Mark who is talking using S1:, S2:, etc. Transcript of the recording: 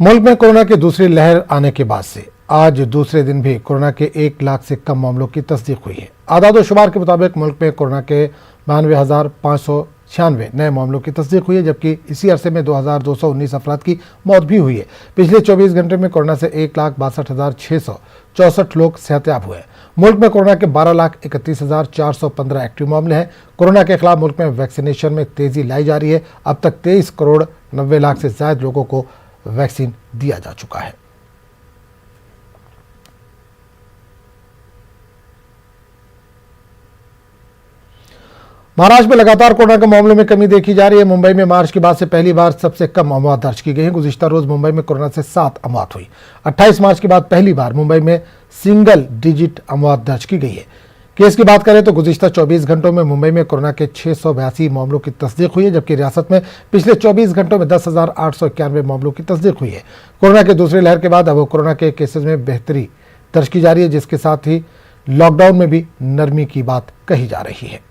S1: मुल्क में कोरोना की दूसरी लहर आने के बाद से आज दूसरे दिन भी कोरोना के 1 लाख से कम मामलों की तस्दीक हुई है। आदाद-ओ-शुमार के मुताबिक मुल्क में कोरोना के 92,596 नए मामलों की तस्दीक हुई है, जबकि इसी अरसे में 2,219 अफराद की मौत भी हुई है। पिछले 24 घंटे में कोरोना से 1,62,664 लोग सेहतयाब हुए। मुल्क में कोरोना के 12,31,415 एक्टिव मामले हैं। कोरोना के खिलाफ मुल्क में वैक्सीनेशन में तेजी लाई जा रही है। अब तक 23 करोड़ 90 लाख से ज्यादा लोगों को वैक्सीन दिया जा चुका है। महाराष्ट्र में लगातार कोरोना के मामलों में कमी देखी जा रही है। मुंबई में मार्च के बाद से पहली बार सबसे कम अमवात दर्ज की गई है। गुज़िश्ता रोज मुंबई में कोरोना से 7 अमवात हुई। 28 मार्च के बाद पहली बार मुंबई में सिंगल डिजिट अमवात दर्ज की गई है। केस की बात करें तो गुज़िश्ता 24 घंटों में मुंबई में कोरोना के 682 मामलों की तस्दीक हुई है, जबकि रियासत में पिछले 24 घंटों में 10,891 मामलों की तस्दीक हुई है। कोरोना की दूसरी लहर के बाद अब कोरोना के केसेस में बेहतरी दर्ज की जा रही है, जिसके साथ ही लॉकडाउन में भी नरमी की बात कही जा रही है।